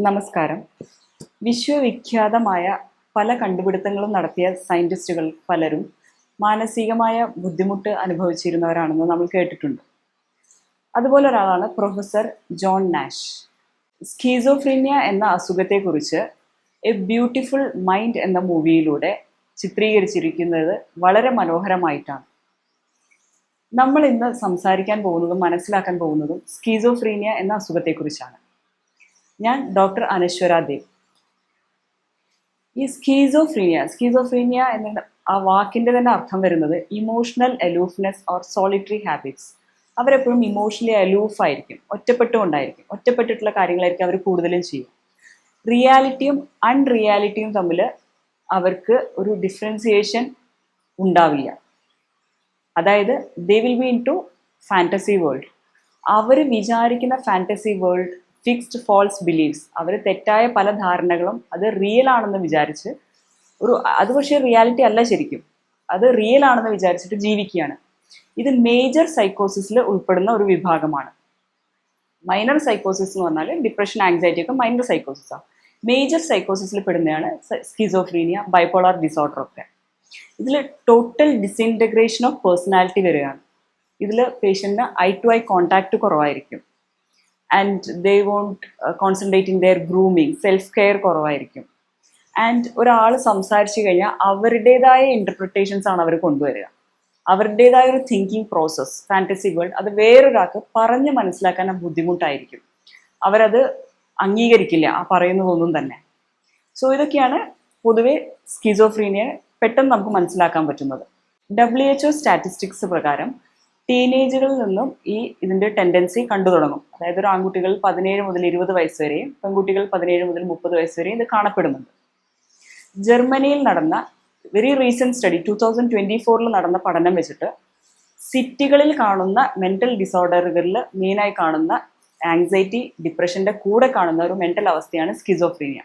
നമസ്കാരം. വിശ്വവിഖ്യാതമായ പല കണ്ടുപിടുത്തങ്ങളും നടത്തിയ സയൻറ്റിസ്റ്റുകൾ പലരും മാനസികമായ ബുദ്ധിമുട്ട് അനുഭവിച്ചിരുന്നവരാണെന്ന് നമ്മൾ കേട്ടിട്ടുണ്ട്. അതുപോലെ ഒരാളാണ് പ്രൊഫസർ ജോൺ നാഷ്. സ്കീസോഫ്രീനിയ എന്ന അസുഖത്തെക്കുറിച്ച് എ ബ്യൂട്ടിഫുൾ മൈൻഡ് എന്ന മൂവിയിലൂടെ ചിത്രീകരിച്ചിരിക്കുന്നത് വളരെ മനോഹരമായിട്ടാണ്. നമ്മൾ ഇന്ന് സംസാരിക്കാൻ പോകുന്നതും മനസ്സിലാക്കാൻ പോകുന്നതും സ്കീസോഫ്രീനിയ എന്ന അസുഖത്തെക്കുറിച്ചാണ്. ഞാൻ ഡോക്ടർ അനശ്വര ദേവ്. ഈ സ്കീസോഫ്രീനിയ എന്ന ആ വാക്കിൻ്റെ തന്നെ അർത്ഥം വരുന്നത് ഇമോഷണൽ അലൂഫ്നെസ് ഓർ സോളിറ്ററി ഹാബിറ്റ്സ്. അവരെപ്പോഴും ഇമോഷണലി അലൂഫായിരിക്കും, ഒറ്റപ്പെട്ടുകൊണ്ടായിരിക്കും, ഒറ്റപ്പെട്ടിട്ടുള്ള കാര്യങ്ങളായിരിക്കും അവർ കൂടുതലും ചെയ്യും. റിയാലിറ്റിയും അൺറിയാലിറ്റിയും തമ്മിൽ അവർക്ക് ഒരു ഡിഫറൻസിയേഷൻ ഉണ്ടാവില്ല. അതായത് they will be in to fantasy world. അവർ വിചാരിക്കുന്ന fantasy world fixed false beliefs, അവർ തെറ്റായ പല ധാരണകളും അത് റിയൽ ആണെന്ന് വിചാരിച്ച് അത് പക്ഷേ റിയാലിറ്റി അല്ല, ശരിക്കും അത് റിയൽ ആണെന്ന് വിചാരിച്ചിട്ട് ജീവിക്കുകയാണ്. ഇത് മേജർ സൈക്കോസിസിൽ ഉൾപ്പെടുന്ന ഒരു വിഭാഗമാണ്. മൈനർ സൈക്കോസിസ് എന്ന് പറഞ്ഞാൽ ഡിപ്രഷൻ, ആങ്സൈറ്റി ഒക്കെ മൈനർ സൈക്കോസിസാണ്. മേജർ സൈക്കോസിസിൽ പെടുന്നതാണ് സ്കിസോഫ്രീനിയ, ബൈപോളാർ ഡിസോർഡർ ഒക്കെ. ഇതിൽ ടോട്ടൽ ഡിസിൻറ്റഗ്രേഷൻ ഓഫ് പേഴ്സണാലിറ്റി വരികയാണ്. ഇതിൽ പേഷ്യൻറ്റിന് ഐ ടു ഐ കോണ്ടാക്റ്റ് കുറവായിരിക്കും. And they won't concentrate in their grooming, self care കുറവായിരിക്കും. ആൻഡ് ഒരാൾ സംസാരിച്ചു കഴിഞ്ഞാൽ അവരുടേതായ ഇൻ്റർപ്രിട്ടേഷൻസ് ആണ് അവർ കൊണ്ടുവരിക. അവരുടേതായ ഒരു തിങ്കിങ് പ്രോസസ്സ്, ഫാൻറ്റസി വേൾഡ്, അത് വേറൊരാൾക്ക് പറഞ്ഞ് മനസ്സിലാക്കാൻ ബുദ്ധിമുട്ടായിരിക്കും. അവരത് അംഗീകരിക്കില്ല ആ പറയുന്നതൊന്നും തന്നെ. സോ ഇതൊക്കെയാണ് പൊതുവെ സ്കിസോഫ്രീനിയ പെട്ടെന്ന് നമുക്ക് മനസ്സിലാക്കാൻ പറ്റുന്നത്. WHO സ്റ്റാറ്റിസ്റ്റിക്സ് പ്രകാരം ടീനേജുകളിൽ നിന്നും ഇതിൻ്റെ ടെൻഡൻസി കണ്ടു തുടങ്ങും. അതായത് ഒരു ആൺകുട്ടികൾ 17 മുതൽ 20 വയസ്സ് വരെയും പെൺകുട്ടികൾ 17 മുതൽ 30 വയസ്സ് വരെയും ഇത് കാണപ്പെടുന്നുണ്ട്. ജർമ്മനിയിൽ നടന്ന വെരി റീസെൻറ്റ് സ്റ്റഡി 2024 നടന്ന പഠനം വെച്ചിട്ട് സിറ്റികളിൽ കാണുന്ന മെൻ്റൽ ഡിസോർഡറുകളിൽ മെയിനായി കാണുന്ന ആങ്സൈറ്റി, ഡിപ്രഷൻ്റെ കൂടെ കാണുന്ന ഒരു മെൻ്റൽ അവസ്ഥയാണ് സ്കിസോഫ്രീനിയ.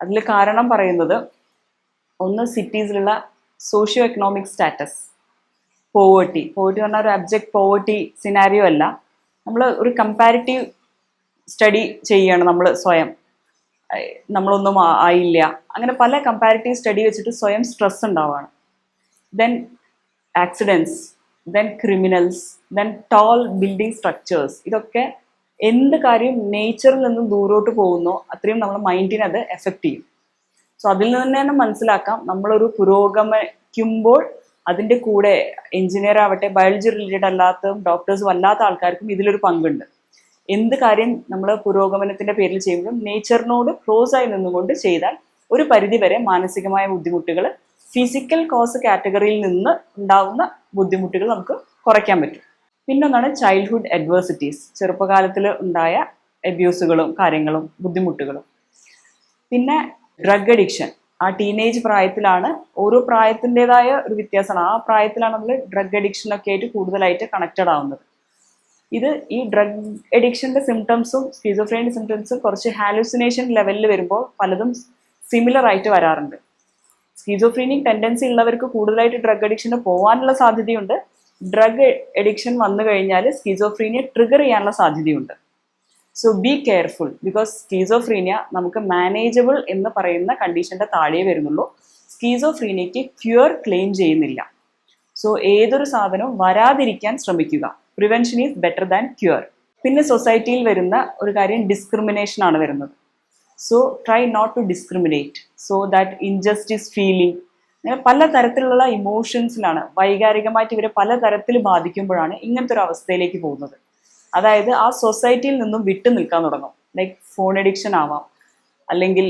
അതിൽ കാരണം പറയുന്നത് ഒന്ന് സിറ്റീസിലുള്ള സോഷ്യോ എക്കണോമിക് സ്റ്റാറ്റസ്, പോവേർട്ടി പറഞ്ഞാൽ ഒരു അബ്ജക്റ്റ് പോവേർട്ടി സിനാരിയോ അല്ല. നമ്മൾ ഒരു കമ്പാരിറ്റീവ് സ്റ്റഡി ചെയ്യുകയാണ് നമ്മൾ സ്വയം, നമ്മളൊന്നും ആയില്ല, അങ്ങനെ പല കമ്പാരിറ്റീവ് സ്റ്റഡി വെച്ചിട്ട് സ്വയം സ്ട്രെസ് ഉണ്ടാവുകയാണ്. Then accidents, then criminals, then toll building structures. ഇതൊക്കെ എന്ത് കാര്യം നേച്ചറിൽ നിന്നും ദൂരോട്ട് പോകുന്നോ അത്രയും നമ്മുടെ മൈൻഡിനെ അത് എഫക്റ്റ് ചെയ്യും. സോ അതിൽ നിന്ന് തന്നെ മനസ്സിലാക്കാം, നമ്മളൊരു പുരോഗമിക്കുമ്പോൾ അതിൻ്റെ കൂടെ എഞ്ചിനീയർ ആവട്ടെ, ബയോളജി റിലേറ്റഡ് അല്ലാത്തതും ഡോക്ടേഴ്സും അല്ലാത്ത ആൾക്കാർക്കും ഇതിലൊരു പങ്കുണ്ട്. എന്ത് കാര്യം നമ്മൾ പുരോഗമനത്തിൻ്റെ പേരിൽ ചെയ്യുമ്പോഴും നേച്ചറിനോട് ക്ലോസ് ആയി നിന്നുകൊണ്ട് ചെയ്താൽ ഒരു പരിധിവരെ മാനസികമായ ബുദ്ധിമുട്ടുകൾ ഫിസിക്കൽ കോസ് കാറ്റഗറിയിൽ നിന്ന് ഉണ്ടാവുന്ന ബുദ്ധിമുട്ടുകൾ നമുക്ക് കുറയ്ക്കാൻ പറ്റും. പിന്നൊന്നാണ് ചൈൽഡ്ഹുഡ് അഡ്വേഴ്സിറ്റീസ്, ചെറുപ്പകാലത്തിൽ ഉണ്ടായ അബ്യൂസുകളും കാര്യങ്ങളും ബുദ്ധിമുട്ടുകളും. പിന്നെ ഡ്രഗ് അഡിക്ഷൻ. ആ ടീനേജ് പ്രായത്തിലാണ്, ഓരോ പ്രായത്തിൻ്റെതായ ഒരു വ്യത്യാസമാണ്. ആ പ്രായത്തിലാണ് നമ്മൾ ഡ്രഗ് അഡിക്ഷനൊക്കെ ആയിട്ട് കൂടുതലായിട്ട് കണക്റ്റഡ് ആവുന്നത്. ഈ ഡ്രഗ് അഡിക്ഷൻ്റെ സിംറ്റംസും സ്കിസോഫ്രീനിയ സിംറ്റംസും കുറച്ച് ഹാലുസിനേഷൻ ലെവലിൽ വരുമ്പോൾ പലതും സിമിലർ ആയിട്ട് വരാറുണ്ട്. സ്കിസോഫ്രീനിക് ടെൻഡൻസി ഉള്ളവർക്ക് കൂടുതലായിട്ട് ഡ്രഗ് അഡിക്ഷന് പോകാനുള്ള സാധ്യതയുണ്ട്. ഡ്രഗ് അഡിക്ഷൻ വന്നു കഴിഞ്ഞാൽ സ്കിസോഫ്രീനിയ ട്രിഗർ ചെയ്യാനുള്ള സാധ്യതയുണ്ട്. So be careful, because schizophrenia നമുക്ക് മാനേജബിൾ എന്ന് പറയുന്ന കണ്ടീഷൻ്റെ താഴെ വരുന്നുള്ളൂ. സ്കീസോഫ്രീനിയയ്ക്ക് ക്യൂർ ക്ലെയിം ചെയ്യുന്നില്ല. സോ ഏതൊരു സാധനവും വരാതിരിക്കാൻ ശ്രമിക്കുക. Prevention is better than cure. പിന്നെ സൊസൈറ്റിയിൽ വരുന്ന ഒരു കാര്യം ഡിസ്ക്രിമിനേഷൻ ആണ് വരുന്നത്. So try not to discriminate, so that injustice feeling, അങ്ങനെ പല തരത്തിലുള്ള ഇമോഷൻസിലാണ് വൈകാരികമായിട്ട് ഇവരെ പല തരത്തിൽ ബാധിക്കുമ്പോഴാണ് ഇങ്ങനത്തെ ഒരു അവസ്ഥയിലേക്ക് പോകുന്നത്. അതായത് ആ സൊസൈറ്റിയിൽ നിന്നും വിട്ടു നിൽക്കാൻ തുടങ്ങും. ലൈക്ക് ഫോൺ അഡിക്ഷൻ ആവാം, അല്ലെങ്കിൽ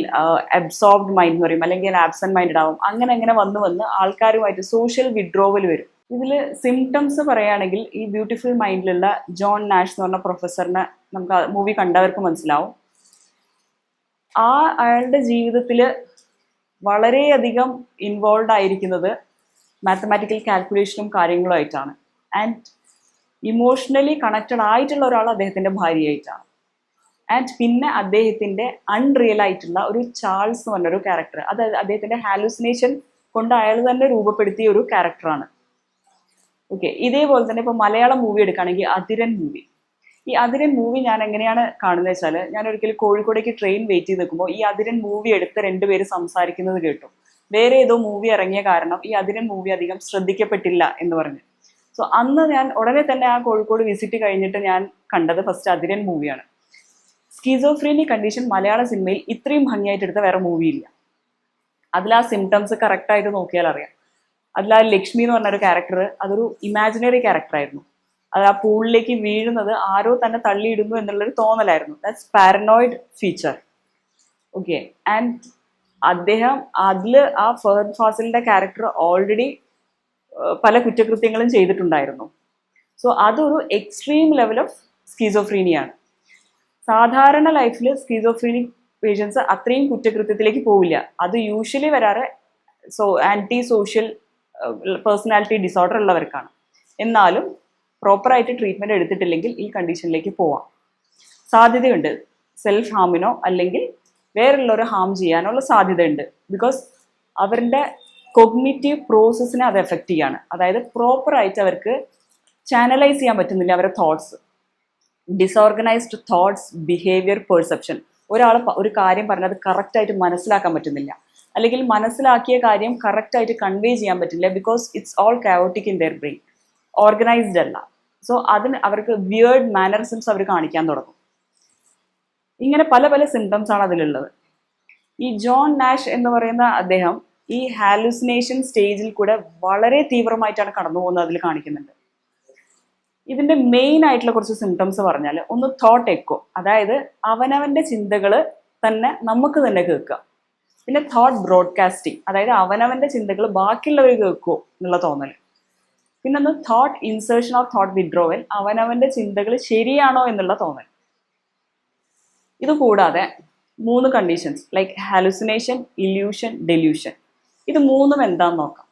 അബ്സോർബ്ഡ് മൈൻഡ് എന്ന് പറയും, അല്ലെങ്കിൽ ആബ്സെന്റ് മൈൻഡ് ആവും. അങ്ങനെ വന്ന് ആൾക്കാരുമായിട്ട് സോഷ്യൽ വിഡ്രോവൽ വരും. ഇതിൽ സിംറ്റംസ് പറയുകയാണെങ്കിൽ ഈ ബ്യൂട്ടിഫുൾ മൈൻഡിലുള്ള ജോൺ നാഷ് എന്ന് പറഞ്ഞ പ്രൊഫസറിനെ നമുക്ക് മൂവി കണ്ടവർക്ക് മനസ്സിലാവും. അയാളുടെ ജീവിതത്തിൽ വളരെയധികം ഇൻവോൾവ് ആയിരിക്കുന്നത് മാത്തമാറ്റിക്കൽ കാൽക്കുലേഷനും കാര്യങ്ങളുമായിട്ടാണ്. ആൻഡ് ഇമോഷണലി കണക്റ്റഡ് ആയിട്ടുള്ള ഒരാൾ അദ്ദേഹത്തിൻ്റെ ഭാര്യയായിട്ടാണ്. ആൻഡ് പിന്നെ അദ്ദേഹത്തിൻ്റെ അൺറിയൽ ആയിട്ടുള്ള ഒരു ചാൾസ് എന്ന് പറഞ്ഞൊരു ക്യാരക്ടർ, അത് അദ്ദേഹത്തിൻ്റെ ഹാലുസിനേഷൻ കൊണ്ട് അയാൾ തന്നെ രൂപപ്പെടുത്തിയ ഒരു ക്യാരക്ടറാണ്. ഓക്കെ, ഇതേപോലെ തന്നെ ഇപ്പോൾ മലയാളം മൂവി എടുക്കുകയാണെങ്കിൽ അതിരൻ മൂവി, ഈ അതിരൻ മൂവി ഞാൻ എങ്ങനെയാണ് കാണുന്നത് വെച്ചാൽ, ഞാൻ ഒരിക്കലും കോഴിക്കോടേക്ക് ട്രെയിൻ വെയിറ്റ് ചെയ്ത് നിൽക്കുമ്പോൾ ഈ അതിരൻ മൂവി എടുത്ത് രണ്ടുപേര് സംസാരിക്കുന്നത് കേട്ടു. വേറെ ഏതോ മൂവി ഇറങ്ങിയ കാരണം ഈ അതിരൻ മൂവി അധികം ശ്രദ്ധിക്കപ്പെട്ടില്ല എന്ന് പറഞ്ഞു. സോ അന്ന് ഞാൻ ഉടനെ തന്നെ ആ കോഴിക്കോട് വിസിറ്റ് കഴിഞ്ഞിട്ട് ഞാൻ കണ്ടത് ഫസ്റ്റ് അതിരൻ മൂവിയാണ്. സ്കീസോഫ്രീനി കണ്ടീഷൻ മലയാള സിനിമയിൽ ഇത്രയും ഭംഗിയായിട്ട് എടുത്ത വേറെ മൂവിയില്ല. അതിൽ ആ സിംറ്റംസ് കറക്റ്റായിട്ട് നോക്കിയാൽ അറിയാം. അതിൽ ആ ലക്ഷ്മി എന്ന് പറഞ്ഞൊരു ക്യാരക്ടർ, അതൊരു ഇമാജിനറി ക്യാരക്ടറായിരുന്നു. അത് ആ പൂളിലേക്ക് വീഴുന്നത് ആരോ തന്നെ തള്ളിയിടുന്നു എന്നുള്ളൊരു തോന്നലായിരുന്നു. That's paranoid feature. Okay. And അദ്ദേഹം അതിൽ ആ ഫഹദ് ഫാസിലിന്റെ ക്യാരക്ടർ ഓൾറെഡി പല കുറ്റകൃത്യങ്ങളും ചെയ്തിട്ടുണ്ടായിരുന്നു. സോ അതൊരു എക്സ്ട്രീം ലെവൽ ഓഫ് സ്കീസോഫ്രീനിയാണ്. സാധാരണ ലൈഫിൽ സ്കീസോഫ്രീനിക് പേഷ്യൻസ് അത്രയും കുറ്റകൃത്യത്തിലേക്ക് പോവില്ല. അത് യൂഷ്വലി വരാറ് ആൻറ്റി സോഷ്യൽ പേഴ്സണാലിറ്റി ഡിസോർഡർ ഉള്ളവർക്കാണ്. എന്നാലും പ്രോപ്പറായിട്ട് ട്രീറ്റ്മെൻറ്റ് എടുത്തിട്ടില്ലെങ്കിൽ ഈ കണ്ടീഷനിലേക്ക് പോവാം സാധ്യതയുണ്ട്. സെൽഫ് ഹാമിനോ അല്ലെങ്കിൽ വേറുള്ളവരെ ഹാം ചെയ്യാനുള്ള സാധ്യതയുണ്ട്. ബിക്കോസ് അവരുടെ കൊഗ്നിറ്റീവ് പ്രോസസ്സിനെ അത് എഫക്റ്റ് ചെയ്യാണ്. അതായത് പ്രോപ്പറായിട്ട് അവർക്ക് ചാനലൈസ് ചെയ്യാൻ പറ്റുന്നില്ല അവരുടെ thoughts. Disorganised thoughts, behaviour, perception. ഒരാൾ ഒരു കാര്യം പറഞ്ഞത് കറക്റ്റായിട്ട് മനസ്സിലാക്കാൻ പറ്റുന്നില്ല, അല്ലെങ്കിൽ മനസ്സിലാക്കിയ കാര്യം കറക്റ്റായിട്ട് കൺവേ ചെയ്യാൻ പറ്റില്ല. Because it's all chaotic in there brain, organised അല്ല. സോ അതിന് അവർക്ക് വിയേർഡ് മാനറിസംസ് അവർ കാണിക്കാൻ തുടങ്ങും. ഇങ്ങനെ പല പല സിംറ്റംസ് ആണ് അതിലുള്ളത്. ഈ ജോൺ നാഷ് എന്ന് പറയുന്ന അദ്ദേഹം ഈ ഹാലുസിനേഷൻ സ്റ്റേജിൽ കൂടെ വളരെ തീവ്രമായിട്ടാണ് കടന്നു പോകുന്നത് അതിൽ കാണിക്കുന്നുണ്ട്. ഇതിന്റെ മെയിൻ ആയിട്ടുള്ള കുറച്ച് സിംറ്റംസ് പറഞ്ഞാൽ, ഒന്ന് തോട്ട് എക്കോ, അതായത് അവനവന്റെ ചിന്തകൾ തന്നെ നമുക്ക് തന്നെ കേൾക്കുക. പിന്നെ തോട്ട് ബ്രോഡ്കാസ്റ്റിംഗ്, അതായത് അവനവന്റെ ചിന്തകൾ ബാക്കിയുള്ളവർ കേൾക്കുമോ എന്നുള്ള തോന്നൽ. പിന്നെ ഒന്ന് thought insertion or thought withdrawal, അവനവന്റെ ചിന്തകൾ ശരിയാണോ എന്നുള്ള തോന്നൽ. ഇത് കൂടാതെ 3 conditions like hallucination, illusion, delusion. ഇത് മൂന്നും എന്താന്ന് നോക്കാം.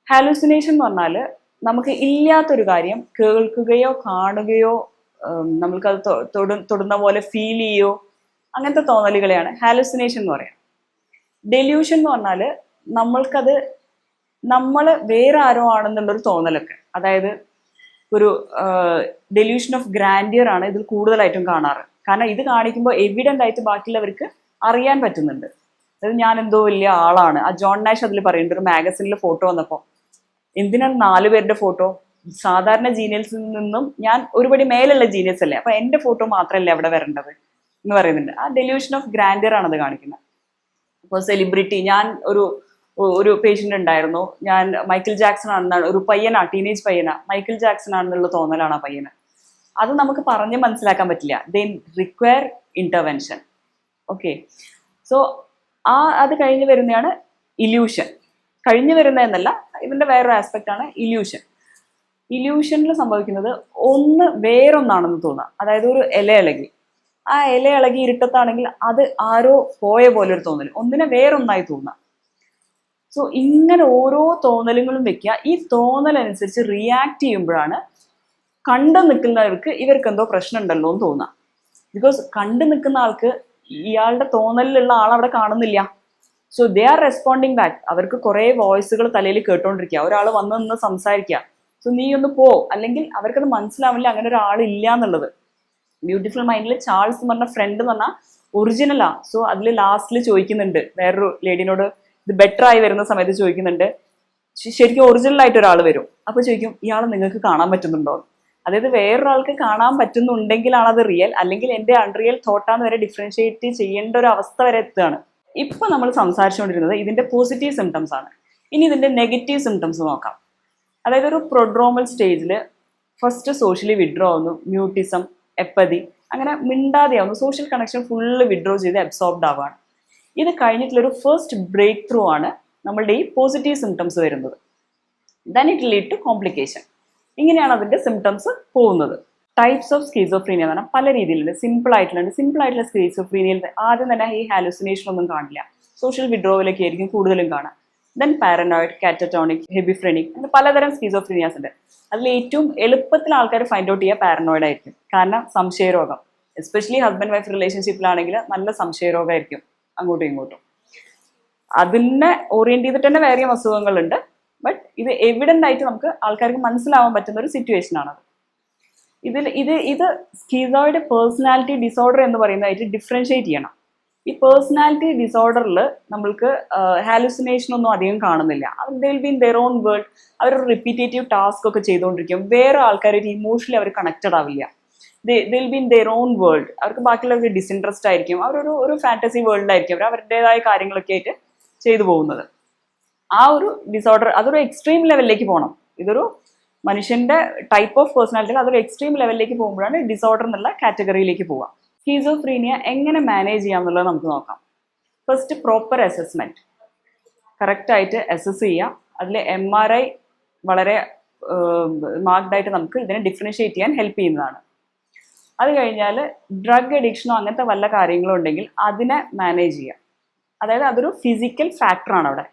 ഹാലുസിനേഷൻ എന്ന് പറഞ്ഞാൽ നമുക്ക് ഇല്ലാത്തൊരു കാര്യം കേൾക്കുകയോ കാണുകയോ നമ്മൾക്കത് തൊടുന്ന പോലെ ഫീൽ ചെയ്യോ അങ്ങനത്തെ തോന്നലുകളെയാണ് ഹാലുസിനേഷൻ എന്ന് പറയാം. ഡെല്യൂഷൻ എന്ന് പറഞ്ഞാൽ നമ്മൾക്കത് നമ്മൾ വേറെ ആരോ ആണെന്നുള്ളൊരു തോന്നലൊക്കെ. അതായത് ഒരു ഡെല്യൂഷൻ ഓഫ് ഗ്രാൻഡിയർ ആണ് ഇതിൽ കൂടുതലായിട്ടും കാണാറ്. കാരണം ഇത് കാണിക്കുമ്പോൾ എവിഡൻ്റ് ആയിട്ട് ബാക്കിയുള്ളവർക്ക് അറിയാൻ പറ്റുന്നുണ്ട്. അതായത് ഞാൻ എന്തോ വലിയ ആളാണ്. ആ ജോൺ നാഷ് അതിൽ പറയുന്നുണ്ട്, ഒരു മാഗസിനിൽ ഫോട്ടോ വന്നപ്പോൾ എന്തിനാണ് 4 പേരുടെ ഫോട്ടോ? സാധാരണ ജീനിയൽസിൽ നിന്നും ഞാൻ ഒരുപടി മേലുള്ള ജീനിയൽസ് അല്ലേ, അപ്പൊ എൻ്റെ ഫോട്ടോ മാത്രമല്ലേ അവിടെ വരേണ്ടത് എന്ന് പറയുന്നുണ്ട്. ആ ഡെല്യൂഷൻ ഓഫ് ഗ്രാൻഡിയർ ആണ് അത് കാണിക്കുന്നത്. അപ്പോൾ സെലിബ്രിറ്റി, ഞാൻ ഒരു പേഷ്യൻ്റ് ഉണ്ടായിരുന്നു, ഞാൻ മൈക്കിൾ ജാക്സൺ ആണെന്നാണ്, ഒരു പയ്യനാ, ടീനേജ് പയ്യനാ, മൈക്കിൾ ജാക്സൺ ആണെന്നുള്ള തോന്നലാണ് ആ പയ്യന്. അത് നമുക്ക് പറഞ്ഞ് മനസ്സിലാക്കാൻ പറ്റില്ല. ദേ റിക്വയർ ഇന്റർവെൻഷൻ. ഓക്കെ. സോ അത് കഴിഞ്ഞ് വരുന്നതാണ് ഇല്യൂഷൻ. കഴിഞ്ഞു വരുന്നതെന്നല്ല, ഇതിന്റെ വേറൊരു ആസ്പെക്റ്റ് ആണ് ഇല്യൂഷൻ. ഇല്യൂഷനിൽ സംഭവിക്കുന്നത് ഒന്ന് വേറൊന്നാണെന്ന് തോന്നുക. അതായത് ഒരു ഇല ഇളകി, ആ ഇല ഇളകി ഇരുട്ടത്താണെങ്കിൽ അത് ആരോ പോയ പോലെ ഒരു തോന്നൽ, ഒന്നിനെ വേറൊന്നായി തോന്നുക. സോ ഇങ്ങനെ ഓരോ തോന്നലുകളും വെക്കുക. ഈ തോന്നലനുസരിച്ച് റിയാക്ട് ചെയ്യുമ്പോഴാണ് കണ്ടു നിൽക്കുന്നവർക്ക് ഇവർക്കെന്തോ പ്രശ്നം ഉണ്ടല്ലോ എന്ന് തോന്നുക. ബിക്കോസ് കണ്ടു നിൽക്കുന്ന ആൾക്ക് ഇയാളുടെ തോന്നലിലുള്ള ആളവിടെ കാണുന്നില്ല. So they are responding back. അവർക്ക് കുറേ വോയിസുകൾ തലയിൽ കേട്ടോണ്ടിരിക്കുക, ഒരാൾ വന്ന് നിന്ന് സംസാരിക്കുക, സോ നീ ഒന്ന് പോ, അല്ലെങ്കിൽ അവർക്കത് മനസ്സിലാവില്ല അങ്ങനെ ഒരാളില്ല എന്നുള്ളത്. ബ്യൂട്ടിഫുൾ മൈൻഡിൽ ചാൾസ് എന്ന് പറഞ്ഞ ഫ്രണ്ട് എന്ന് പറഞ്ഞാൽ ഒറിജിനലാ. സോ അതിൽ ലാസ്റ്റിൽ ചോദിക്കുന്നുണ്ട് വേറൊരു ലേഡിനോട്, ഇത് ബെറ്റർ ആയി വരുന്ന സമയത്ത് ചോദിക്കുന്നുണ്ട്, ശരിക്കും ഒറിജിനൽ ആയിട്ട് ഒരാൾ വരും, അപ്പോൾ ചോദിക്കും ഇയാൾ നിങ്ങൾക്ക് കാണാൻ പറ്റുന്നുണ്ടോ. അതായത് വേറൊരാൾക്ക് കാണാൻ പറ്റുന്നുണ്ടെങ്കിലാണ് അത് റിയൽ, അല്ലെങ്കിൽ എൻ്റെ അൺറിയൽ തോട്ടാന്ന് വരെ ഡിഫറൻഷിയേറ്റ് ചെയ്യേണ്ട ഒരു അവസ്ഥ വരെ എത്തുകയാണ്. ഇപ്പൊ നമ്മൾ സംസാരിച്ചുകൊണ്ടിരുന്നത് ഇതിന്റെ പോസിറ്റീവ് സിംറ്റംസ് ആണ്. ഇനി ഇതിന്റെ നെഗറ്റീവ് സിംറ്റംസ് നോക്കാം. അതായത് ഒരു പ്രൊഡ്രോമൽ സ്റ്റേജിൽ ഫസ്റ്റ് സോഷ്യലി വിഡ്രോ ആവുന്നു, മ്യൂട്ടിസം, എപ്പതി, അങ്ങനെ മിണ്ടാതെയാവുന്നു, സോഷ്യൽ കണക്ഷൻ ഫുള്ള് വിഡ്രോ ചെയ്ത് അബ്സോർബ്ഡ് ആവുകയാണ്. ഇത് കഴിഞ്ഞിട്ടുള്ളൊരു ഫസ്റ്റ് ബ്രേക്ക് ത്രൂ ആണ് നമ്മളുടെ ഈ പോസിറ്റീവ് സിംറ്റംസ് വരുന്നത്. Then it lead to complication. ഇങ്ങനെയാണ് അതിന്റെ സിംറ്റംസ് പോകുന്നത്. ടൈപ്സ് ഓഫ് സ്കീസോഫ്രീനിയ എന്ന് പറഞ്ഞാൽ പല രീതിയിലുണ്ട്. സിമ്പിൾ ആയിട്ടുള്ള സ്കീസോഫ്രീനിയയിൽ ആദ്യം തന്നെ ഈ ഹാലുസിനേഷൻ ഒന്നും കാണില്ല, സോഷ്യൽ വിഡ്രോവലൊക്കെ ആയിരിക്കും കൂടുതലും കാണാം. ദെൻ പാരനോയിഡ്, കാറ്ററ്റോണിക്, ഹെബിഫ്രെനിക്, അങ്ങനെ പലതരം സ്കീസോഫ്രീനിയാസ് ഉണ്ട്. അതിൽ ഏറ്റവും എളുപ്പത്തിൽ ആൾക്കാർ ഫൈൻഡ് ഔട്ട് ചെയ്യുക പാരനോയിഡ് ആയിരിക്കും. കാരണം സംശയരോഗം, എസ്പെഷ്യലി ഹസ്ബൻഡ് വൈഫ് റിലേഷൻഷിപ്പിലാണെങ്കിൽ നല്ല സംശയരോഗമായിരിക്കും അങ്ങോട്ടും ഇങ്ങോട്ടും. അതിനെ ഓറിയന്റ് ചെയ്തിട്ട് തന്നെ വേറെ അസുഖങ്ങളുണ്ട്. ബട്ട് ഇത് എവിഡന്റ് ആയിട്ട് നമുക്ക് ആൾക്കാർക്ക് മനസ്സിലാവാൻ പറ്റുന്ന ഒരു സിറ്റുവേഷൻ ആണത്. ഇത് സ്കീസോയിഡ് പേഴ്സണാലിറ്റി ഡിസോർഡർ എന്ന് പറയുന്നതായിട്ട് ഡിഫറൻഷിയേറ്റ് ചെയ്യണം. ഈ പേഴ്സണാലിറ്റി ഡിസോർഡറിൽ നമ്മൾക്ക് ഹാലുസിനേഷൻ ഒന്നും അധികം കാണുന്നില്ല. ദേ will be in their own world. അവരൊരു റിപ്പീറ്റേറ്റീവ് ടാസ്ക് ഒക്കെ ചെയ്തുകൊണ്ടിരിക്കും. വേറെ ആൾക്കാരായിട്ട് ഇമോഷണലി അവർ കണക്റ്റഡ് ആവില്ല. ദേ will be in their own world. അവർക്ക് ബാക്കിയുള്ളവർക്ക് ഡിസിൻട്രസ്റ്റ് ആയിരിക്കും. ഒരു ഫാന്റസി വേൾഡിലായിരിക്കും അവർ അവരുടേതായ കാര്യങ്ങളൊക്കെ ആയിട്ട് ചെയ്തു പോകുന്നത്. ആ ഒരു ഡിസോർഡർ അതൊരു എക്സ്ട്രീം ലെവലിലേക്ക് പോകണം. ഇതൊരു മനുഷ്യന്റെ ടൈപ്പ് ഓഫ് പേഴ്സണാലിറ്റിയിൽ അതൊരു എക്സ്ട്രീം ലെവലിലേക്ക് പോകുമ്പോഴാണ് ഡിസോർഡർ എന്നുള്ള കാറ്റഗറിയിലേക്ക് പോവുക. സ്കീസോഫ്രീനിയ എങ്ങനെ മാനേജ് ചെയ്യാം എന്നുള്ളത് നമുക്ക് നോക്കാം. ഫസ്റ്റ് പ്രോപ്പർ അസസ്മെന്റ്, കറക്റ്റായിട്ട് അസസ് ചെയ്യുക. അതിൽ MRI വളരെ മാർക്ക്ഡായിട്ട് നമുക്ക് ഇതിനെ ഡിഫറൻഷിയേറ്റ് ചെയ്യാൻ ഹെൽപ്പ് ചെയ്യുന്നതാണ്. അത് കഴിഞ്ഞാൽ ഡ്രഗ് അഡിക്ഷനോ അങ്ങനത്തെ വല്ല കാര്യങ്ങളോ ഉണ്ടെങ്കിൽ അതിനെ മാനേജ് ചെയ്യുക. അതായത് അതൊരു ഫിസിക്കൽ ഫാക്ടറാണ് അവിടെ.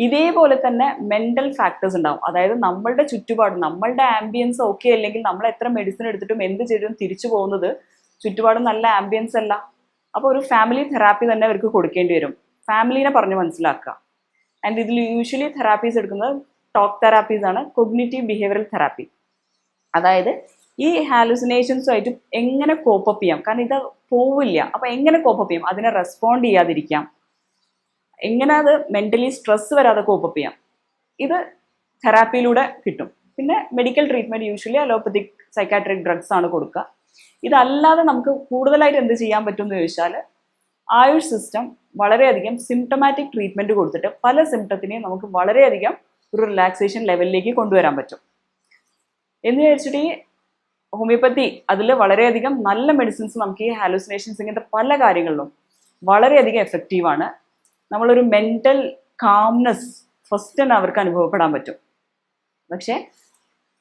ഇതേപോലെ തന്നെ മെന്റൽ ഫാക്ടേഴ്സ് ഉണ്ടാവും. അതായത് നമ്മളുടെ ചുറ്റുപാട്, നമ്മളുടെ ആംബിയൻസ് ഓക്കെ അല്ലെങ്കിൽ നമ്മൾ എത്ര മെഡിസിൻ എടുത്തിട്ടും എന്ത് ചെയ്തിട്ടും തിരിച്ചു പോകുന്നത് ചുറ്റുപാട് നല്ല ആംബിയൻസ് അല്ല. അപ്പോൾ ഒരു ഫാമിലി തെറാപ്പി തന്നെ അവർക്ക് കൊടുക്കേണ്ടി വരും. ഫാമിലിനെ പറഞ്ഞ് മനസ്സിലാക്കുക. ആൻഡ് ഇതിൽ യൂഷ്വലി തെറാപ്പീസ് എടുക്കുന്നത് ടോക്ക് തെറാപ്പീസ് ആണ്, കൊഗ്നിറ്റീവ് ബിഹേവിയറൽ തെറാപ്പി. അതായത് ഈ ഹാലുസിനേഷൻസുമായിട്ട് എങ്ങനെ കോപ്പപ്പ് ചെയ്യാം, കാരണം ഇത് പോവില്ല. അപ്പോൾ എങ്ങനെ കോപ്പപ്പ് ചെയ്യാം, അതിനെ റെസ്പോണ്ട് ചെയ്യാതിരിക്കാം, എങ്ങനെ അത് മെന്റലി സ്ട്രെസ് വരാതെ കോപ്പപ്പ് ചെയ്യാം, ഇത് തെറാപ്പിയിലൂടെ കിട്ടും. പിന്നെ medical treatment usually allopathic psychiatric drugs ആണ് കൊടുക്കുക. ഇതല്ലാതെ നമുക്ക് കൂടുതലായിട്ട് എന്ത് ചെയ്യാൻ പറ്റും എന്ന് ചോദിച്ചാൽ ആയുഷ് സിസ്റ്റം വളരെയധികം സിംറ്റമാറ്റിക് ട്രീറ്റ്മെന്റ് കൊടുത്തിട്ട് പല സിംറ്റത്തിനെയും നമുക്ക് വളരെയധികം ഒരു റിലാക്സേഷൻ ലെവലിലേക്ക് കൊണ്ടുവരാൻ പറ്റും. എന്ന് വിചാരിച്ചിട്ട് ഈ ഹോമിയോപ്പതി അതിൽ വളരെയധികം നല്ല മെഡിസിൻസ് നമുക്ക് ഈ ഹാലുസിനേഷൻസ് ഇങ്ങനത്തെ പല കാര്യങ്ങളിലും വളരെയധികം എഫക്റ്റീവാണ്. നമ്മളൊരു മെന്റൽ കാംനെസ് ഫസ്റ്റ് തന്നെ അവർക്ക് അനുഭവപ്പെടാൻ പറ്റും. പക്ഷേ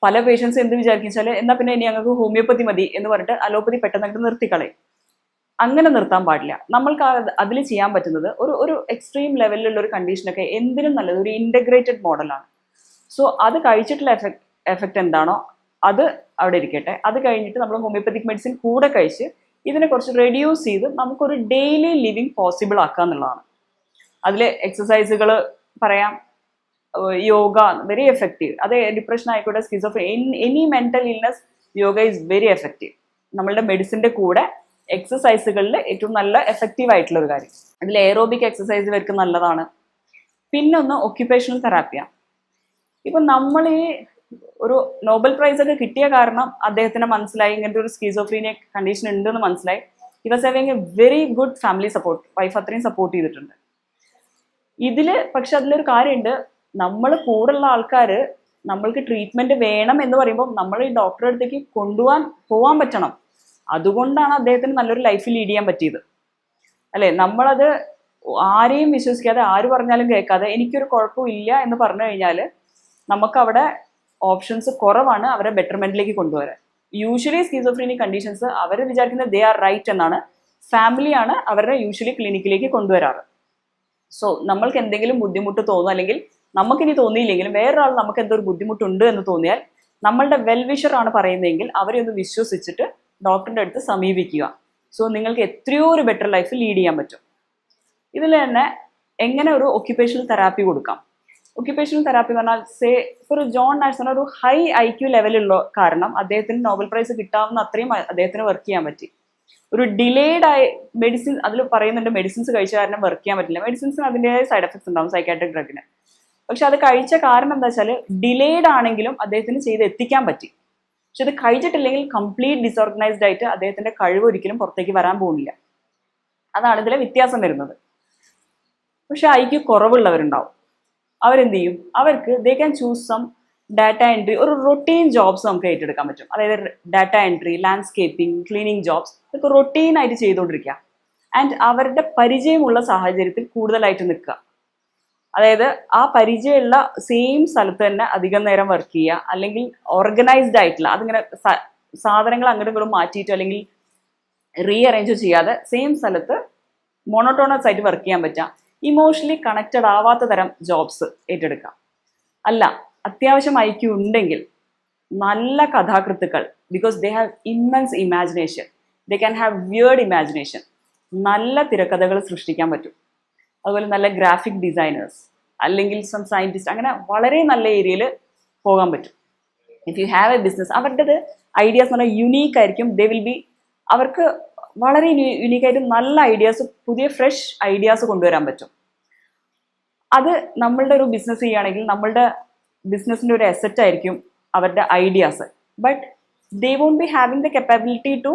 പല പേഷ്യൻസ് എന്ത് വിചാരിക്കും വെച്ചാൽ എന്നാൽ പിന്നെ ഇനി ഞങ്ങൾക്ക് ഹോമിയോപ്പതി മതി എന്ന് പറഞ്ഞിട്ട് അലോപ്പതി പെട്ടെന്ന് അങ്ങോട്ട് നിർത്തിക്കളയും. അങ്ങനെ നിർത്താൻ പാടില്ല. നമ്മൾക്ക് അതിൽ ചെയ്യാൻ പറ്റുന്നത് ഒരു എക്സ്ട്രീം ലെവലിലുള്ള ഒരു കണ്ടീഷനൊക്കെ എന്തിനും നല്ലത് ഒരു ഇൻ്റഗ്രേറ്റഡ് മോഡലാണ്. സോ അത് കഴിച്ചിട്ടുള്ള എഫക്റ്റ് എന്താണോ അത് അവിടെ ഇരിക്കട്ടെ. അത് കഴിഞ്ഞിട്ട് നമ്മൾ ഹോമിയോപ്പതിക് മെഡിസിൻ കൂടെ കഴിച്ച് ഇതിനെ കുറച്ച് റെഡ്യൂസ് ചെയ്ത് നമുക്കൊരു ഡെയിലി ലിവിങ് പോസിബിൾ ആക്കുക എന്നുള്ളതാണ്. അതിൽ എക്സസൈസുകൾ പറയാം, യോഗ വെരി എഫക്റ്റീവ്. അത് ഡിപ്രഷൻ ആയിക്കോട്ടെ, any mental illness, yoga is very effective. നമ്മളുടെ മെഡിസിൻ്റെ കൂടെ എക്സസൈസുകളിൽ ഏറ്റവും നല്ല എഫക്റ്റീവ് ആയിട്ടുള്ള ഒരു കാര്യം. അതിൽ എയറോബിക് എക്സസൈസ് ഇവർക്ക് നല്ലതാണ്. പിന്നൊന്ന് ഒക്യുപ്പേഷണൽ തെറാപ്പിയാണ്. ഇപ്പം നമ്മൾ ഈ ഒരു നോബൽ പ്രൈസ് ഒക്കെ കിട്ടിയ കാരണം അദ്ദേഹത്തിന് മനസ്സിലായി ഇങ്ങനത്തെ ഒരു സ്കീസോഫ്രീനിയ കണ്ടീഷൻ ഉണ്ടെന്ന് മനസ്സിലായി. He was having A very good family support. Wife അത്രയും സപ്പോർട്ട് ചെയ്തിട്ടുണ്ട്. പക്ഷെ അതിലൊരു കാര്യമുണ്ട്, നമ്മൾ കൂടുള്ള ആൾക്കാർ നമ്മൾക്ക് ട്രീറ്റ്മെന്റ് വേണം എന്ന് പറയുമ്പോൾ നമ്മൾ ഈ ഡോക്ടറെ അടുത്തേക്ക് പോകാൻ പറ്റണം. അതുകൊണ്ടാണ് അദ്ദേഹത്തിന് നല്ലൊരു ലൈഫ് ലീഡ് ചെയ്യാൻ പറ്റിയത്, അല്ലേ? നമ്മളത് ആരെയും വിശ്വസിക്കാതെ ആര് പറഞ്ഞാലും കേൾക്കാതെ എനിക്കൊരു കുഴപ്പമില്ല എന്ന് പറഞ്ഞു കഴിഞ്ഞാൽ നമുക്കവിടെ ഓപ്ഷൻസ് കുറവാണ് അവരെ ബെറ്റർമെന്റിലേക്ക് കൊണ്ടുവരാൻ. യൂഷ്വലി സ്കീസോഫ്രീനിക് കണ്ടീഷൻസ് അവർ വിചാരിക്കുന്നത് ദേ ആർ റൈറ്റ് എന്നാണ്. ഫാമിലിയാണ് അവരുടെ യൂഷ്വലി ക്ലിനിക്കിലേക്ക് കൊണ്ടുവരാറ്. സോ നമ്മൾക്ക് എന്തെങ്കിലും ബുദ്ധിമുട്ട് തോന്നും, അല്ലെങ്കിൽ നമുക്കിനി തോന്നിയില്ലെങ്കിലും വേറൊരാൾ നമുക്ക് എന്തൊരു ബുദ്ധിമുട്ടുണ്ട് എന്ന് തോന്നിയാൽ നമ്മളുടെ വെൽവിഷർ ആണ് പറയുന്നതെങ്കിൽ അവരെ ഒന്ന് വിശ്വസിച്ചിട്ട് ഡോക്ടറിൻ്റെ അടുത്ത് സമീപിക്കുക. സോ നിങ്ങൾക്ക് എത്രയോ ഒരു ബെറ്റർ ലൈഫ് ലീഡ് ചെയ്യാൻ പറ്റും. ഇതിൽ തന്നെ എങ്ങനെ ഒരു ഒക്യുപ്പേഷണൽ തെറാപ്പി കൊടുക്കാം. ഒക്യുപ്പേഷണൽ തെറാപ്പി എന്ന് പറഞ്ഞാൽ ഇപ്പോൾ ഒരു ജോൺ നാഷ് പറഞ്ഞ ഒരു ഹൈ IQ ലെവലുള്ള കാരണം അദ്ദേഹത്തിന് നോബൽ പ്രൈസ് കിട്ടാവുന്ന അത്രയും അദ്ദേഹത്തിന് വർക്ക് ചെയ്യാൻ പറ്റി. ഒരു ഡിലേഡ് ആയി മെഡിസിൻ അതിൽ പറയുന്നുണ്ട്, മെഡിസിൻസ് കഴിച്ച കാരണം വർക്ക് ചെയ്യാൻ പറ്റില്ല. മെഡിസിൻസിന് അതിൻ്റെതായ സൈഡ് എഫക്ട്സ് ഉണ്ടാവും സൈക്കാട്രിക് ഡ്രഗിന്. പക്ഷെ അത് കഴിച്ച കാരണം എന്താ വെച്ചാൽ ഡിലേഡ് ആണെങ്കിലും അദ്ദേഹത്തിന് ചെയ്ത് എത്തിക്കാൻ പറ്റി. പക്ഷെ അത് കഴിച്ചിട്ടില്ലെങ്കിൽ കംപ്ലീറ്റ് ഡിസോർഗനൈസ്ഡ് ആയിട്ട് അദ്ദേഹത്തിന്റെ കഴിവ് ഒരിക്കലും പുറത്തേക്ക് വരാൻ പോകുന്നില്ല. അതാണ് ഇതിലെ വ്യത്യാസം വരുന്നത്. പക്ഷെ IQ കുറവുള്ളവരുണ്ടാവും. അവരെന്ത് ചെയ്യും, അവർക്ക് they can choose some data entry, ഒരു റൊട്ടീൻ ജോബ്സ് നമുക്ക് ഏറ്റെടുക്കാൻ പറ്റും. അതായത് data entry, landscaping, cleaning jobs ഇതൊക്കെ റൊട്ടീനായിട്ട് ചെയ്തുകൊണ്ടിരിക്കുക. ആൻഡ് അവരുടെ പരിചയമുള്ള സാഹചര്യത്തിൽ കൂടുതലായിട്ട് നിൽക്കുക. അതായത് ആ പരിചയമുള്ള സെയിം സ്ഥലത്ത് തന്നെ അധികം നേരം വർക്ക് ചെയ്യുക, അല്ലെങ്കിൽ ഓർഗനൈസ്ഡ് ആയിട്ടുള്ള അതിങ്ങനെ സാധനങ്ങൾ അങ്ങോട്ടും ഇങ്ങോട്ടും മാറ്റിയിട്ട് അല്ലെങ്കിൽ റീഅറേഞ്ച് ചെയ്യാതെ സെയിം സ്ഥലത്ത് മോണോട്ടോണസ് ആയിട്ട് വർക്ക് ചെയ്യാൻ പറ്റുക. ഇമോഷണലി കണക്റ്റഡ് ആവാത്ത തരം ജോബ്സ് ഏറ്റെടുക്കാം. അല്ല, അത്യാവശ്യം IQ ഉണ്ടെങ്കിൽ നല്ല കഥാകൃത്തുക്കൾ, because they have immense imagination, they can have weird imagination, നല്ല തിരക്കഥകൾ സൃഷ്ടിക്കാൻ പറ്റും. അതുപോലെ നല്ല ഗ്രാഫിക് ഡിസൈനേഴ്സ് അല്ലെങ്കിൽ സം സയൻറ്റിസ്റ്റ്, അങ്ങനെ വളരെ നല്ല ഏരിയയിൽ പോകാൻ പറ്റും. If you have a business, അവരുടേത് ഐഡിയാസ് എന്ന് പറഞ്ഞാൽ യുണീക്ക് ആയിരിക്കും. ദേ വിൽ ബി, അവർക്ക് വളരെ യുണീക്കായിട്ട് നല്ല ഐഡിയാസ്, പുതിയ ഫ്രഷ് ഐഡിയാസ് കൊണ്ടുവരാൻ പറ്റും. അത് നമ്മളുടെ ഒരു ബിസിനസ് ചെയ്യുകയാണെങ്കിൽ നമ്മളുടെ ബിസിനസ്സിൻ്റെ ഒരു അസറ്റ് ആയിരിക്കും അവരുടെ ideas. But they won't be having the capability to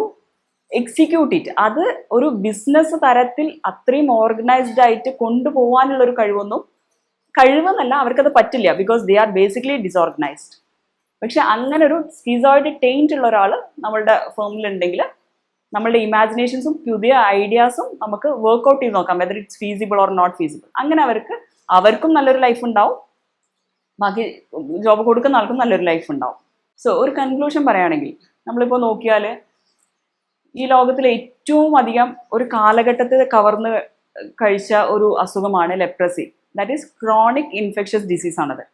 execute it. അത് ഒരു ബിസിനസ് തരത്തിൽ അത്രയും ഓർഗനൈസ്ഡ് ആയിട്ട് കൊണ്ടുപോകാനുള്ള ഒരു കഴിവെന്നല്ല, അവർക്കത് പറ്റില്ല. Because they are basically disorganised. പക്ഷെ അങ്ങനെ ഒരു സ്കിസോയിഡ് ടെയിൻറ്റ് ഉള്ള ഒരാൾ നമ്മളുടെ ഫേമിലുണ്ടെങ്കിൽ നമ്മളുടെ ഇമാജിനേഷൻസും പുതിയ ഐഡിയാസും നമുക്ക് വർക്ക്ഔട്ട് ചെയ്ത് നോക്കാം, whether it's feasible or not feasible. അങ്ങനെ അവർക്കും നല്ലൊരു ലൈഫ് ഉണ്ടാവും, ബാക്കി ജോബ് കൊടുക്കുന്ന ആൾക്കും നല്ലൊരു ലൈഫ് ഉണ്ടാവും. സോ ഒരു കൺക്ലൂഷൻ പറയുകയാണെങ്കിൽ, നമ്മളിപ്പോൾ നോക്കിയാൽ ഈ ലോകത്തിലെ ഏറ്റവും അധികം ഒരു കാലഘട്ടത്തിൽ കവർന്ന് കഴിച്ച ഒരു അസുഖമാണ് leprosy. That is chronic infectious disease ആണത്.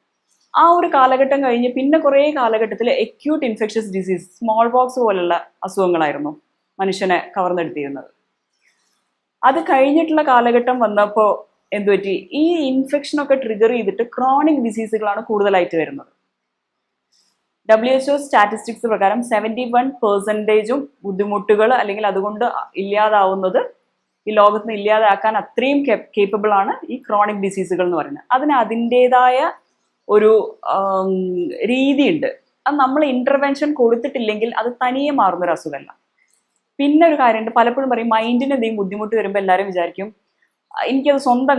ആ ഒരു കാലഘട്ടം കഴിഞ്ഞ് പിന്നെ കുറേ കാലഘട്ടത്തിൽ acute infectious disease, small pox പോലുള്ള അസുഖങ്ങളായിരുന്നു മനുഷ്യനെ കവർന്നെടുത്തിരുന്നത്. അത് കഴിഞ്ഞിട്ടുള്ള കാലഘട്ടം വന്നപ്പോൾ എന്തുപറ്റി, ഈ ഇൻഫെക്ഷനൊക്കെ ട്രിഗർ ചെയ്തിട്ട് ക്രോണിക് ഡിസീസുകളാണ് കൂടുതലായിട്ട് വരുന്നത്. WHO സ്റ്റാറ്റിസ്റ്റിക്സ് പ്രകാരം 71% ബുദ്ധിമുട്ടുകൾ അല്ലെങ്കിൽ അതുകൊണ്ട് ഇല്ലാതാവുന്നത്, ഈ ലോകത്ത് നിന്ന് ഇല്ലാതാക്കാൻ അത്രയും കേപ്പബിൾ ആണ് ഈ ക്രോണിക് ഡിസീസുകൾ എന്ന് പറയുന്നത്. അതിൻ്റെതായ ഒരു രീതിയുണ്ട്. അത് നമ്മൾ ഇന്റർവെൻഷൻ കൊടുത്തിട്ടില്ലെങ്കിൽ അത് തനിയെ മാറുന്നൊരു അസുഖമല്ല. പിന്നെ ഒരു കാര്യമുണ്ട്, പലപ്പോഴും പറയും മൈൻഡിന് എന്തെങ്കിലും ബുദ്ധിമുട്ട് വരുമ്പോൾ എല്ലാവരും വിചാരിക്കും എനിക്കത് സ്വന്തം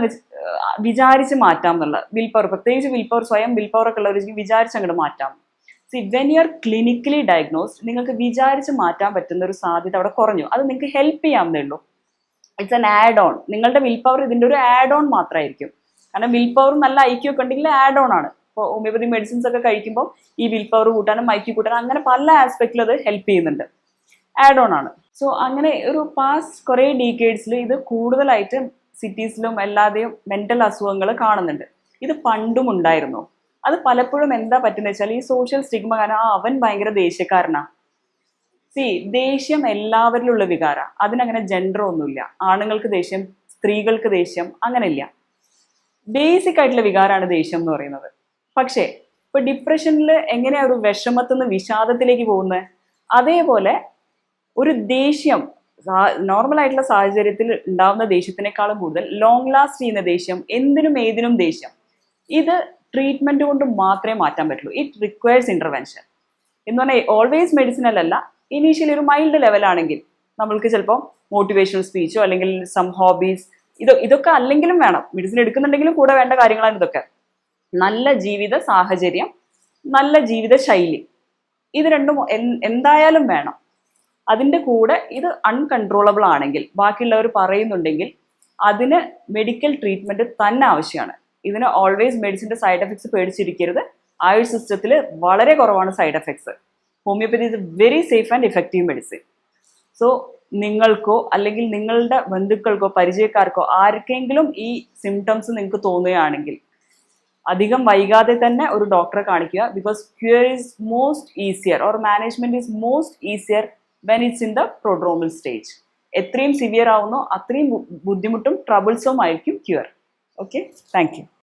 വിചാരിച്ച് മാറ്റാം എന്നുള്ള വിൽ പവർ, പ്രത്യേകിച്ച് വിൽ പവർ, സ്വയം വിൽ പവർ ഒക്കെ ഉള്ളവർ വിചാരിച്ച് അങ്ങോട്ട് മാറ്റാം. C, when you are clinically diagnosed, നിങ്ങൾക്ക് വിചാരിച്ച് മാറ്റാൻ പറ്റുന്ന ഒരു സാധ്യത അവിടെ കുറഞ്ഞു. അത് നിങ്ങൾക്ക് ഹെൽപ്പ് ചെയ്യാവുന്നേ ഉള്ളൂ. It's an add on. നിങ്ങളുടെ വിൽ പവർ ഇതിൻ്റെ ഒരു ആഡ് ഓൺ മാത്രമായിരിക്കും. കാരണം വിൽ പവർ നല്ല ഐക്യു ഒക്കെ ഉണ്ടെങ്കിൽ ആഡ് ഓൺ ആണ്. ഇപ്പോൾ ഹോമിയോപ്പതി മെഡിസിൻസ് ഒക്കെ കഴിക്കുമ്പോൾ ഈ വിൽ പവർ കൂട്ടാനും ഐക്യു കൂട്ടാനും അങ്ങനെ പല ആസ്പെക്റ്റിൽ അത് ഹെൽപ്പ് ചെയ്യുന്നുണ്ട്. ആഡ് ഓൺ ആണ്. സോ അങ്ങനെ ഒരു പാസ്റ്റ് കുറേ ഡീക്കേഡ്സിൽ ഇത് കൂടുതലായിട്ട് സിറ്റീസിലും എല്ലാതെയും മെന്റൽ അസുഖങ്ങൾ കാണുന്നുണ്ട്. ഇത് പണ്ടും ഉണ്ടായിരുന്നു. അത് പലപ്പോഴും എന്താ പറ്റുന്നത് വെച്ചാൽ ഈ സോഷ്യൽ സ്റ്റിഗ്മ കാരണം അവൻ ഭയങ്കര ദേഷ്യക്കാരനാ. സി, ദേഷ്യം എല്ലാവരിലുള്ള വികാര, അതിനങ്ങനെ ജെൻഡർ ഒന്നുമില്ല. ആണുങ്ങൾക്ക് ദേഷ്യം, സ്ത്രീകൾക്ക് ദേഷ്യം, അങ്ങനെയില്ല. ബേസിക് ആയിട്ടുള്ള വികാരമാണ് ദേഷ്യം എന്ന് പറയുന്നത്. പക്ഷേ ഇപ്പൊ ഡിപ്രഷനിൽ എങ്ങനെയാ ഒരു വിഷമത്തിൽ നിന്ന് വിഷാദത്തിലേക്ക് പോകുന്നത്, അതേപോലെ ഒരു ദേഷ്യം നോർമൽ ആയിട്ടുള്ള സാഹചര്യത്തിൽ ഉണ്ടാവുന്ന ദേഷ്യത്തിനേക്കാളും കൂടുതൽ ലോങ് ലാസ്റ്റ് ചെയ്യുന്ന ദേഷ്യം, എന്തിനും ഏതിനും ദേഷ്യം, ഇത് ട്രീറ്റ്മെന്റ് കൊണ്ട് മാത്രമേ മാറ്റാൻ പറ്റുള്ളൂ. ഇറ്റ് റിക്വയർസ് ഇന്റർവെൻഷൻ എന്ന് പറഞ്ഞാൽ ഓൾവേസ് മെഡിസിനല്ല. ഇനീഷ്യലി ഒരു മൈൽഡ് ലെവലാണെങ്കിൽ നമ്മൾക്ക് ചിലപ്പോൾ മോട്ടിവേഷണൽ സ്പീച്ചോ അല്ലെങ്കിൽ സം ഹോബീസ്, ഇതൊക്കെ അല്ലെങ്കിലും വേണം. മെഡിസിൻ എടുക്കുന്നുണ്ടെങ്കിലും കൂടെ വേണ്ട കാര്യങ്ങളാണ് ഇതൊക്കെ. നല്ല ജീവിത സാഹചര്യം, നല്ല ജീവിത ശൈലി, ഇത് രണ്ടും എന്തായാലും വേണം. അതിൻ്റെ കൂടെ ഇത് അൺകൺട്രോളബിൾ ആണെങ്കിൽ, ബാക്കിയുള്ളവർ പറയുന്നുണ്ടെങ്കിൽ അതിന് മെഡിക്കൽ ട്രീറ്റ്മെന്റ് തന്നെ ആവശ്യമാണ്. ഇതിന് ഓൾവേസ് മെഡിസിൻ്റെ സൈഡ് എഫക്ട്സ് പേടിച്ചിരിക്കരുത്. ആയുഷ് സിസ്റ്റത്തിൽ വളരെ കുറവാണ് side effects. Homeopathy is a very safe and effective medicine. So നിങ്ങൾക്കോ അല്ലെങ്കിൽ നിങ്ങളുടെ ബന്ധുക്കൾക്കോ പരിചയക്കാർക്കോ ആർക്കെങ്കിലും ഈ സിംറ്റംസ് നിങ്ങൾക്ക് തോന്നുകയാണെങ്കിൽ അധികം വൈകാതെ തന്നെ ഒരു ഡോക്ടറെ കാണിക്കുക. Because cure is most easier or management is most easier when it's in the prodromal stage. എത്രയും സിവിയർ ആവുന്നോ അത്രയും ബുദ്ധിമുട്ടും ട്രബിൾസും ആയിരിക്കും ക്യൂർ. Okay, thank you.